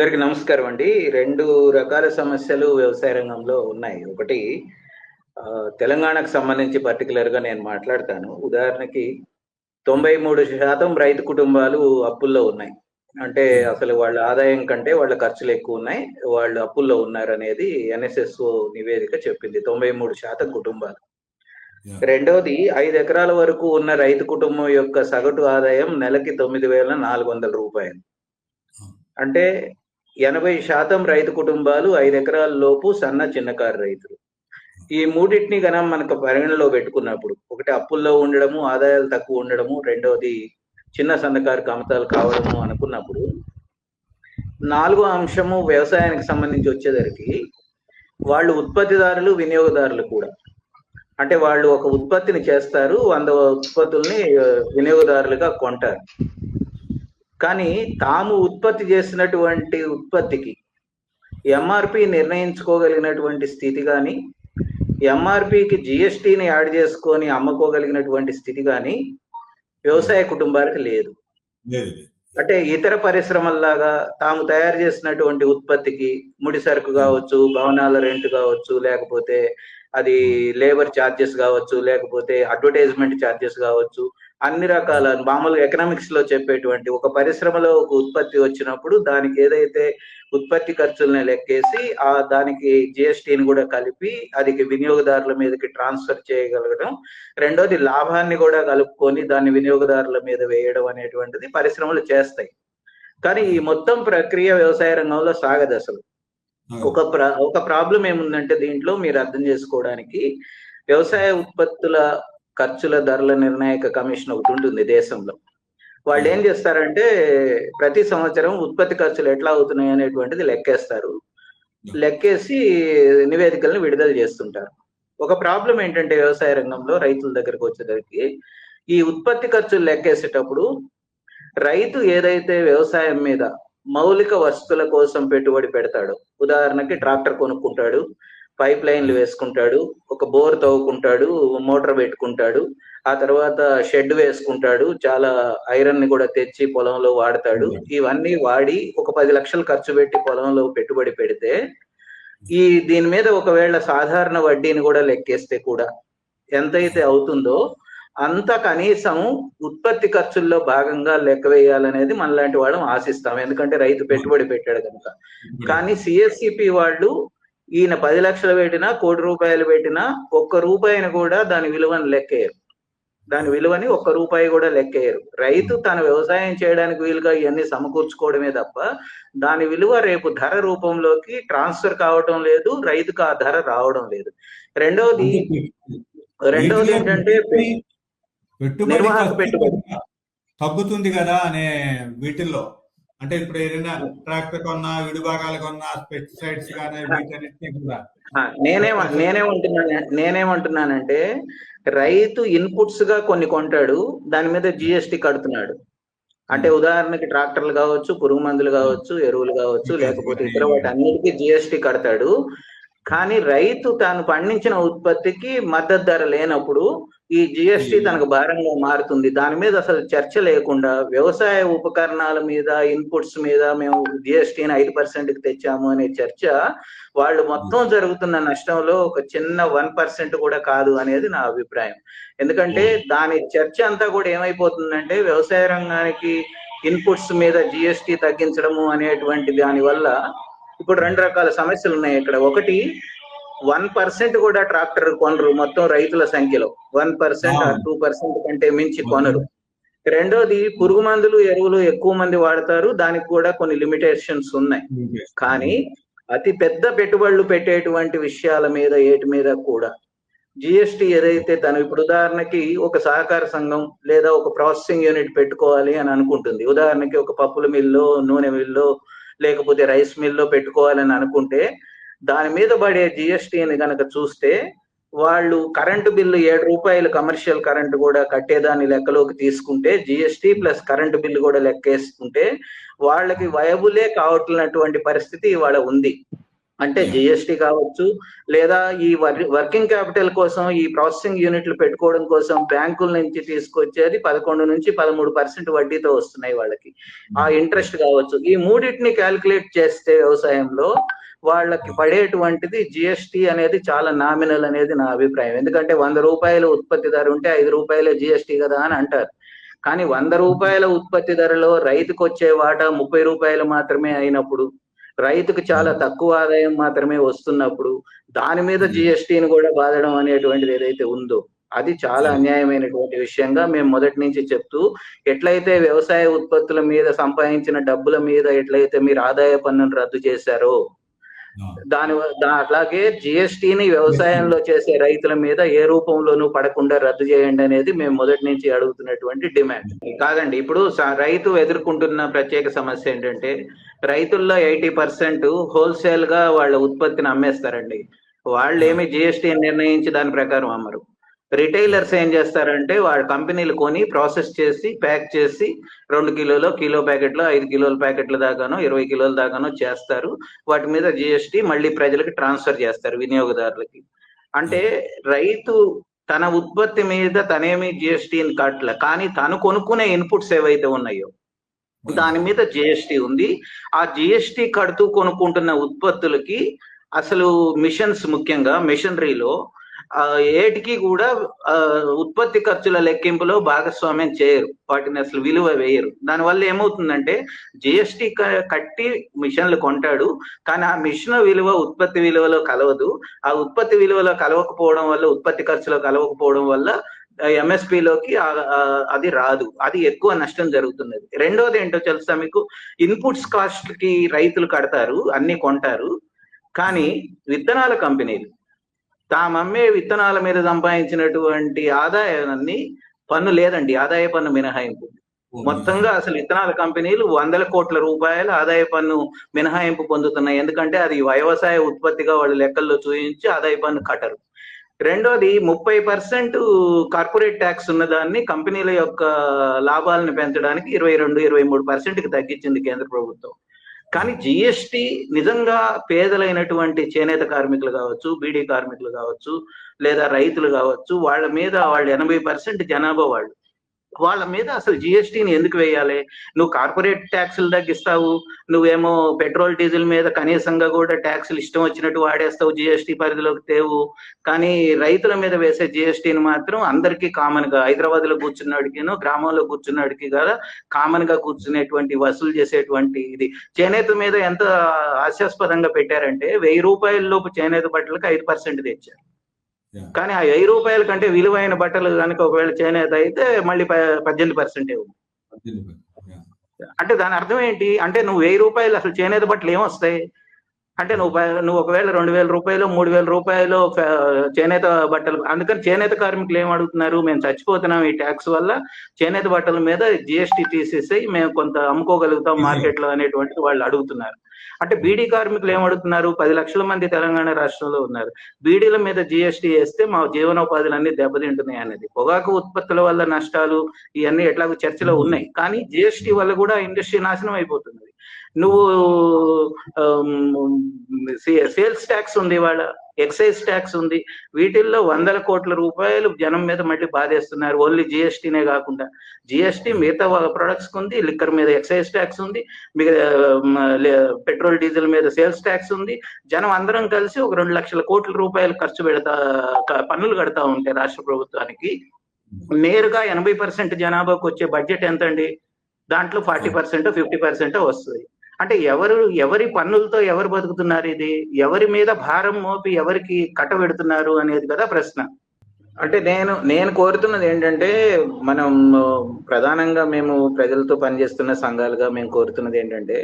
అందరికీ నమస్కారం అండి. 2 రకాల సమస్యలు వ్యవసాయ రంగంలో ఉన్నాయి. ఒకటి తెలంగాణకు సంబంధించి పర్టిక్యులర్‌గా నేను మాట్లాడతాను. ఉదాహరణకి 93% రైతు కుటుంబాలు అప్పుల్లో ఉన్నాయి. అంటే హ్మ్. అసలు వాళ్ళ ఆదాయం కంటే వాళ్ళ ఖర్చులెక్కువున్నాయి. వాళ్ళు అప్పుల్లో ఉన్నారనేది ఎన్ఎస్ఎస్‌ఓ నివేదిక చెప్పింది. 93% కుటుంబాలు. యాహ్! రెండోది 5 ఎకరాల వరకు ఉన్న రైతు కుటుంబం యొక్క సగటు ఆదాయం నెలకి రూ. 9,400. ఆ! అంటే 80% రైతు కుటుంబాలు 5 ఎకరాల లోపు సన్న, చిన్నకారు రైతులు. ఈ మూడిటిని మనకు పరిగణలో పెట్టుకున్నప్పుడు, ఒకటి అప్పుల్లో ఉండడము, ఆదాయాలు తక్కువ ఉండడము, రెండోది చిన్న సన్నకారు కమతాలు కావడము అనుకున్నప్పుడు, నాలుగో అంశము వ్యవసాయానికి సంబంధించి వచ్చేసరికి, వాళ్ళు ఉత్పత్తిదారులు, వినియోగదారులు కూడా. అంటే వాళ్ళు ఒక ఉత్పత్తిని చేస్తారు. 100 ఉత్పత్తుల్ని వినియోగదారులుగా కొంటారు. కానీ తాము ఉత్పత్తి చేసినటువంటి ఉత్పత్తికి ఎంఆర్పి నిర్ణయించుకోగలిగినటువంటి స్థితి గాని, ఎంఆర్పికి జీఎస్టీని యాడ్ చేసుకొని అమ్ముకోగలిగినటువంటి స్థితి గాని వ్యవసాయ కుటుంబాలకు లేదు. లేదు. అంటే ఇతర పరిశ్రమల్లాగా తాము తయారు చేసినటువంటి ఉత్పత్తికి ముడి సరుకు కావచ్చు, భవనాల రెంట్ కావచ్చు, లేకపోతే అది లేబర్ చార్జెస్ కావచ్చు, లేకపోతే అడ్వర్టైజ్మెంట్ చార్జెస్ కావచ్చు, అన్ని రకాల మామూలుగా ఎకనామిక్స్ లో చెప్పేటువంటి ఒక పరిశ్రమలో ఒక ఉత్పత్తి వచ్చినప్పుడు దానికి ఏదైతే ఉత్పత్తి ఖర్చుల్ని లెక్కేసి దానికి జిఎస్టీని కూడా కలిపి అది వినియోగదారుల మీదకి ట్రాన్స్ఫర్ చేయగలగడం, రెండోది లాభాన్ని కూడా కలుపుకొని దాన్ని వినియోగదారుల మీద వేయడం అనేటువంటిది పరిశ్రమలు చేస్తాయి. కానీ ఈ మొత్తం ప్రక్రియ వ్యవసాయ రంగంలో సాగదు అసలు. ఒక ప్రాబ్లం ఏముందంటే దీంట్లో మీరు అర్థం చేసుకోవడానికి, వ్యవసాయ ఉత్పత్తుల ఖర్చుల ధరల నిర్ణాయక కమిషన్ ఒకటి ఉంటుంది దేశంలో. వాళ్ళు ఏం చేస్తారంటే ప్రతి సంవత్సరం ఉత్పత్తి ఖర్చులు ఎట్లా అవుతున్నాయి అనేటువంటిది లెక్కేస్తారు. లెక్కేసి నివేదికలను విడుదల చేస్తుంటారు. ఒక ప్రాబ్లం ఏంటంటే వ్యవసాయ రంగంలో రైతుల దగ్గరకు వచ్చేసరికి, ఈ ఉత్పత్తి ఖర్చులు లెక్కేసేటప్పుడు రైతు ఏదైతే వ్యవసాయం మీద మౌలిక వస్తువుల కోసం పెట్టుబడి పెడతాడు, ఉదాహరణకి ట్రాక్టర్ కొనుక్కుంటాడు, పైప్ లైన్లు వేసుకుంటాడు, ఒక బోర్ తవ్వుకుంటాడు, మోటార్ పెట్టుకుంటాడు, ఆ తర్వాత షెడ్ వేసుకుంటాడు, చాలా ఐరన్ ని కూడా తెచ్చి పొలంలో వాడతాడు. ఇవన్నీ వాడి ఒక 10 లక్షలు ఖర్చు పెట్టి పొలంలో పెట్టుబడి పెడితే, దీని మీద ఒకవేళ సాధారణ వడ్డీని కూడా లెక్కేస్తే కూడా ఎంతైతే అవుతుందో అంత కనీసం ఉత్పత్తి ఖర్చుల్లో భాగంగా లెక్క వేయాలనేది మనలాంటి వాళ్ళం ఆశిస్తాం. ఎందుకంటే రైతు పెట్టుబడి పెట్టాడు కనుక. కానీ సిఎస్సిపి వాళ్ళు ఈయన 10 లక్షలు పెట్టినా, ₹1,00,00,000 పెట్టినా ఒక్క రూపాయిని కూడా దాని విలువను లెక్కేయరు. దాని విలువని ₹1 కూడా లెక్కేయరు. రైతు తన వ్యవసాయం చేయడానికి వీలుగా ఇవన్నీ సమకూర్చుకోవడమే తప్ప దాని విలువ రేపు ధర రూపంలోకి ట్రాన్స్ఫర్ కావటం లేదు, రైతుకు ఆ ధర రావడం లేదు. రెండోది ఏంటంటే పెట్టుబడి తగ్గుతుంది కదా అనే వీటిల్లో. అంటే ఇప్పుడు ఏదైనా ట్రాక్టర్ కొన్నా, విడిభాగాలు కొన్నా, పెస్టిసైడ్స్ కానీ వీటన్నిటిని కూడా నేనేమంటున్నానంటే రైతు ఇన్పుట్స్ గా కొన్ని కొంటాడు, దాని మీద జిఎస్టి కడుతున్నాడు. అంటే ఉదాహరణకి ట్రాక్టర్లు కావచ్చు, పురుగు మందులు కావచ్చు, ఎరువులు కావచ్చు, లేకపోతే ఇతర వాటి అన్నిటికీ జిఎస్టి కడతాడు. కానీ రైతు తాను పండించిన ఉత్పత్తికి మద్దతు ధర లేనప్పుడు ఈ జిఎస్టి తనకు భారంగా మారుతుంది. దాని మీద అసలు చర్చ లేకుండా వ్యవసాయ ఉపకరణాల మీద, ఇన్పుట్స్ మీద మేము జిఎస్టిని 5%కి తెచ్చాము అనే చర్చ వాళ్ళు మొత్తం జరుగుతున్న నష్టంలో ఒక చిన్న 1% కూడా కాదు అనేది నా అభిప్రాయం. ఎందుకంటే దాని చర్చ అంతా కూడా ఏమైపోతుందంటే వ్యవసాయ రంగానికి ఇన్పుట్స్ మీద జిఎస్టి తగ్గించడము అనేటువంటి దాని వల్ల ఇప్పుడు 2 రకాల సమస్యలు ఉన్నాయి ఇక్కడ. ఒకటి, 1% కూడా ట్రాక్టర్ కొనరు మొత్తం రైతుల సంఖ్యలో. 1% ఆర్ 2% కంటే మించి కొనరు. రెండోది, పురుగు మందులు, ఎరువులు ఎక్కువ మంది వాడతారు, దానికి కూడా కొన్ని లిమిటేషన్స్ ఉన్నాయి. కానీ అతి పెద్ద పెట్టుబడులు పెట్టేటువంటి విషయాల మీద ఏటి మీద కూడా జిఎస్టి ఏదైతే ఇప్పుడు ఉదాహరణకి ఒక సహకార సంఘం లేదా ఒక ప్రాసెసింగ్ యూనిట్ పెట్టుకోవాలి అని అనుకుంటుంది. ఉదాహరణకి ఒక పప్పుల మిల్లో, నూనె మిల్లో, లేకపోతే రైస్ మిల్లో పెట్టుకోవాలని అనుకుంటే దాని మీద పడే జిఎస్టిని కనుక చూస్తే వాళ్ళు కరెంటు బిల్లు ₹7 కమర్షియల్ కరెంటు కూడా కట్టేదాన్ని లెక్కలోకి తీసుకుంటే, జిఎస్టి ప్లస్ కరెంటు బిల్లు కూడా లెక్కేసుకుంటే వాళ్ళకి వయబులే కావట్లేనటువంటి పరిస్థితి ఇవాళ ఉంది. అంటే జిఎస్టీ కావచ్చు, లేదా ఈ వర్కింగ్ క్యాపిటల్ కోసం ఈ ప్రాసెసింగ్ యూనిట్లు పెట్టుకోవడం కోసం బ్యాంకుల నుంచి తీసుకొచ్చేది 11 నుంచి 13% వడ్డీతో వస్తున్నాయి వాళ్ళకి. ఆ ఇంట్రెస్ట్ కావచ్చు, ఈ మూడింటిని క్యాల్కులేట్ చేస్తే వ్యవసాయంలో వాళ్ళకి పడేటువంటిది జిఎస్టీ అనేది చాలా నామినల్ అనేది నా అభిప్రాయం. ఎందుకంటే 100 రూపాయల ఉత్పత్తి ధర ఉంటే 5 రూపాయలే జిఎస్టీ కదా అని అంటారు. కానీ 100 రూపాయల ఉత్పత్తి ధరలో రైతుకు వచ్చే వాటా 30 రూపాయలు మాత్రమే అయినప్పుడు, రైతుకు చాలా తక్కువ ఆదాయం మాత్రమే వస్తున్నప్పుడు దాని మీద జిఎస్టీని కూడా బాధడం అనేటువంటిది ఏదైతే ఉందో అది చాలా అన్యాయమైనటువంటి విషయంగా మేము మొదటి నుంచి చెప్తూ, ఎట్లయితే వ్యవసాయ ఉత్పత్తుల మీద సంపాదించిన డబ్బుల మీద ఎట్లయితే మీరు ఆదాయ పన్నును రద్దు చేశారో అట్లాగే జిఎస్టీని వ్యవసాయంలో చేసే రైతుల మీద ఏ రూపంలోనూ పడకుండా రద్దు చేయండి అనేది మేము మొదటి నుంచి అడుగుతున్నటువంటి డిమాండ్. కాదండి, ఇప్పుడు రైతు ఎదుర్కొంటున్న ప్రత్యేక సమస్య ఏంటంటే రైతుల్లో 80% హోల్సేల్ గా వాళ్ళ ఉత్పత్తిని అమ్మేస్తారండి. వాళ్ళు ఏమి జిఎస్టీ నిర్ణయించి దాని ప్రకారం అమ్మరు. రిటైలర్స్ ఏం చేస్తారంటే వాళ్ళ కంపెనీలు కొని ప్రాసెస్ చేసి ప్యాక్ చేసి 2 కిలోలు, కిలో ప్యాకెట్లు, 5 కిలోల ప్యాకెట్ల దాకానో 20 కిలోల దాకానో చేస్తారు. వాటి మీద జిఎస్టీ మళ్ళీ ప్రజలకు ట్రాన్స్ఫర్ చేస్తారు, వినియోగదారులకి. అంటే రైతు తన ఉత్పత్తి మీద తనేమి జిఎస్టీని కట్టలే, కానీ తను కొనుక్కునే ఇన్పుట్స్ ఏవైతే ఉన్నాయో దాని మీద జిఎస్టీ ఉంది. ఆ జిఎస్టీ కడుతూ కొనుక్కుంటున్న ఉత్పత్తులకి అసలు మిషన్స్, ముఖ్యంగా మిషనరీలో ఏటికి కూడా ఉత్పత్తి ఖర్చుల లెక్కింపులో భాగస్వామ్యం చేయరు, వాటిని అసలు విలువ వేయరు. దానివల్ల ఏమవుతుందంటే జిఎస్టీ కట్టి మిషన్లు కొంటాడు, కానీ ఆ మిషన్ విలువ ఉత్పత్తి విలువలో కలవదు. ఆ ఉత్పత్తి విలువలో కలవకపోవడం వల్ల, ఉత్పత్తి ఖర్చులో కలవకపోవడం వల్ల ఎంఎస్పిలోకి అది రాదు, అది ఎక్కువ నష్టం జరుగుతున్నది. రెండోది ఏంటో తెలుసా మీకు, ఇన్పుట్స్ కాస్ట్ కి రైతులు కడతారు, అన్ని కొంటారు, కానీ విత్తనాల కంపెనీలు తామమ్మే విత్తనాల మీద సంపాదించినటువంటి ఆదాయాన్ని పన్ను లేదండి, ఆదాయ పన్ను మినహాయింపు. మొత్తంగా అసలు విత్తనాల కంపెనీలు 100 కోట్ల రూపాయల ఆదాయ పన్ను మినహాయింపు పొందుతున్నాయి. ఎందుకంటే అది వ్యవసాయ ఉత్పత్తిగా వాళ్ళు లెక్కల్లో చూపించి ఆదాయ పన్ను కట్టరు. రెండోది 30% కార్పొరేట్ ట్యాక్స్ ఉన్నదాన్ని కంపెనీల యొక్క లాభాలను పెంచడానికి 22-23%కి తగ్గించింది కేంద్ర ప్రభుత్వం. కానీ జిఎస్టీ నిజంగా పేదలైనటువంటి చేనేత కార్మికులు కావచ్చు, బీడీ కార్మికులు కావచ్చు, లేదా రైతులు కావచ్చు, వాళ్ళ మీద, వాళ్ళు 80% జనాభా వాళ్ళ మీద అసలు జిఎస్టీని ఎందుకు వేయాలి? నువ్వు కార్పొరేట్ ట్యాక్సులు తగ్గిస్తావు, నువ్వేమో పెట్రోల్ డీజిల్ మీద కనీసంగా కూడా ట్యాక్సులు ఇష్టం వచ్చినట్టు వాడేస్తావు, జిఎస్టీ పరిధిలోకి తేవు. కానీ రైతుల మీద వేసే జిఎస్టీని మాత్రం అందరికీ కామన్ గా, హైదరాబాద్ లో కూర్చున్నాడికినో గ్రామంలో కూర్చున్నాడికి కదా కామన్ గా కూర్చునేటువంటి వసూలు చేసేటువంటి ఇది. చేనేత మీద ఎంత హాస్యాస్పదంగా పెట్టారంటే 1000 రూపాయల లోపు చేనేత బట్టలకు 5% తెచ్చారు. కానీ ఆ 1000 రూపాయల కంటే విలువైన బట్టలు కనుక ఒకవేళ చేనేత అయితే మళ్ళీ 18% ఉంది. అంటే దాని అర్థం ఏంటి అంటే, నువ్వు 1000 రూపాయలు అసలు చేనేత బట్టలు ఏమొస్తాయి అంటే, నువ్వు ఒకవేళ 2000 రూపాయలు 3000 రూపాయలు చేనేత బట్టలు. అందుకని చేనేత కార్మికులు ఏం అడుగుతున్నారు, మేము చచ్చిపోతున్నాం ఈ ట్యాక్స్ వల్ల, చేనేత బట్టల మీద జిఎస్టీ తీసేసి మేము కొంత అమ్ముకోగలుగుతాం మార్కెట్ లో అనేటువంటిది వాళ్ళు అడుగుతున్నారు. అంటే బీడీ కార్మికులు ఏమడుగుతున్నారు, 10 లక్షల మంది తెలంగాణ రాష్ట్రంలో ఉన్నారు, బీడీల మీద జిఎస్టీ వేస్తే మా జీవనోపాధులన్నీ దెబ్బతింటున్నాయి అనేది. పొగాకు ఉత్పత్తుల వల్ల నష్టాలు ఇవన్నీ ఎట్లాగో చర్చలో ఉన్నాయి, కానీ జిఎస్టీ వల్ల కూడా ఇండస్ట్రీ నాశనం అయిపోతున్నది. నువ్వు సేల్స్ ట్యాక్స్ ఉంది, వాళ్ళ ఎక్సైజ్ ట్యాక్స్ ఉంది, వీటిల్లో 100 కోట్ల రూపాయలు జనం మీద మళ్ళీ బాధేస్తున్నారు. ఓన్లీ జిఎస్టీనే కాకుండా జిఎస్టీ మిగతా ప్రొడక్ట్స్ ఉంది, లిక్కర్ మీద ఎక్సైజ్ ట్యాక్స్ ఉంది, పెట్రోల్ డీజిల్ మీద సేల్స్ ట్యాక్స్ ఉంది. జనం అందరం కలిసి ఒక 2 లక్షల కోట్ల రూపాయలు ఖర్చు పన్నులు కడతా ఉంటే రాష్ట్ర ప్రభుత్వానికి నేరుగా 80% జనాభాకు వచ్చే బడ్జెట్ ఎంత అండి? దాంట్లో 40% 50% వస్తుంది. అంటే ఎవరి పన్నులతో ఎవరు బతుకుతున్నారు? ఇది ఎవరి మీద భారం మోపి ఎవరికి కట్టబెడుతున్నారు అనేది కదా ప్రశ్న. అంటే నేను కోరుతున్నది ఏంటంటే, మనం ప్రధానంగా మేము ప్రజలతో పనిచేస్తున్న సంఘాలుగా మేము కోరుతున్నది ఏంటంటే,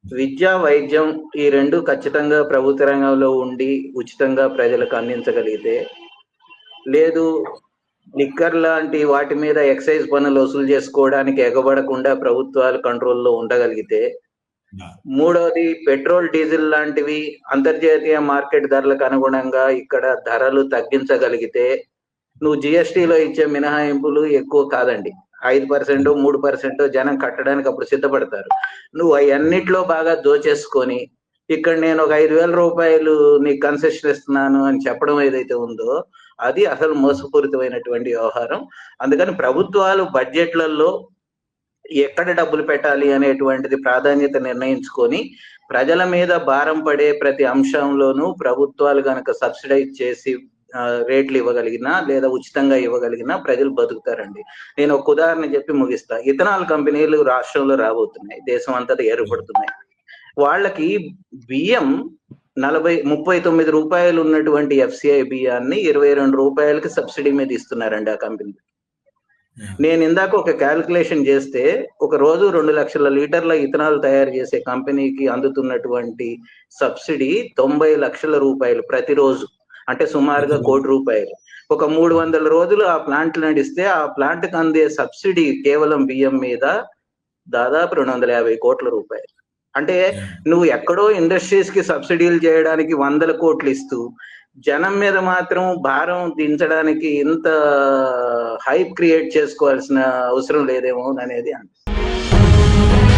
విద్య, వైద్యం ఈ రెండు ఖచ్చితంగా ప్రభుత్వ రంగంలో ఉండి ఉచితంగా ప్రజలకు అందించగలిగితే, లేదు లిక్కర్ లాంటి వాటి మీద ఎక్సైజ్ పన్నులు వసూలు చేసుకోవడానికి ఎగబడకుండా ప్రభుత్వాలు కంట్రోల్లో ఉండగలిగితే, మూడవది పెట్రోల్ డీజిల్ లాంటివి అంతర్జాతీయ మార్కెట్ ధరలకు అనుగుణంగా ఇక్కడ ధరలు తగ్గించగలిగితే, నువ్వు జిఎస్టీలో ఇచ్చే మినహాయింపులు ఎక్కువ కాదండి, 5% 3% జనం కట్టడానికి అప్పుడు సిద్ధపడతారు. నువ్వు అవన్నిట్లో బాగా దోచేసుకొని ఇక్కడ నేను ఒక 5,000 రూపాయలు నీకు కన్సెషన్ ఇస్తున్నాను అని చెప్పడం ఏదైతే ఉందో అది అసలు మోసపూరితమైనటువంటి వ్యవహారం. అందుకని ప్రభుత్వాలు బడ్జెట్లలో ఎక్కడ డబ్బులు పెట్టాలి అనేటువంటిది ప్రాధాన్యత నిర్ణయించుకొని ప్రజల మీద భారం పడే ప్రతి అంశంలోనూ ప్రభుత్వాలు గనక సబ్సిడైజ్ చేసి రేట్లు ఇవ్వగలిగినా లేదా ఉచితంగా ఇవ్వగలిగినా ప్రజలు బతుకుతారండి. నేను ఒక ఉదాహరణ చెప్పి ముగిస్తా. ఇథనాల్ కంపెనీలు రాష్ట్రంలో రాబోతున్నాయి, దేశం అంతటా ఏర్పడుతున్నాయి. వాళ్ళకి బియ్యం 39 రూపాయలు ఉన్నటువంటి FCI బియ్యాన్ని 22 రూపాయలకి సబ్సిడీ మీద ఇస్తున్నారండి ఆ కంపెనీ. నేను ఇందాక ఒక క్యాల్కులేషన్ చేస్తే ఒక రోజు 2 లక్షల లీటర్ల ఇథనాల్ తయారు చేసే కంపెనీకి అందుతున్నటువంటి సబ్సిడీ 90 లక్షల రూపాయలు ప్రతిరోజు, అంటే సుమారుగా 1 కోటి రూపాయలు. ఒక 300 రోజులు ఆ ప్లాంట్ నడిస్తే ఆ ప్లాంట్ కి అందే సబ్సిడీ కేవలం బియ్యం మీద దాదాపు 250 కోట్ల రూపాయలు. అంటే నువ్వు ఎక్కడో ఇండస్ట్రీస్ కి సబ్సిడీలు చేయడానికి 100 కోట్లు ఇస్తూ జనం మీద మాత్రం భారం దించడానికి ఇంత హైప్ క్రియేట్ చేసుకోవాల్సిన అవసరం లేదేమో అనేది అనిపిస్తుంది.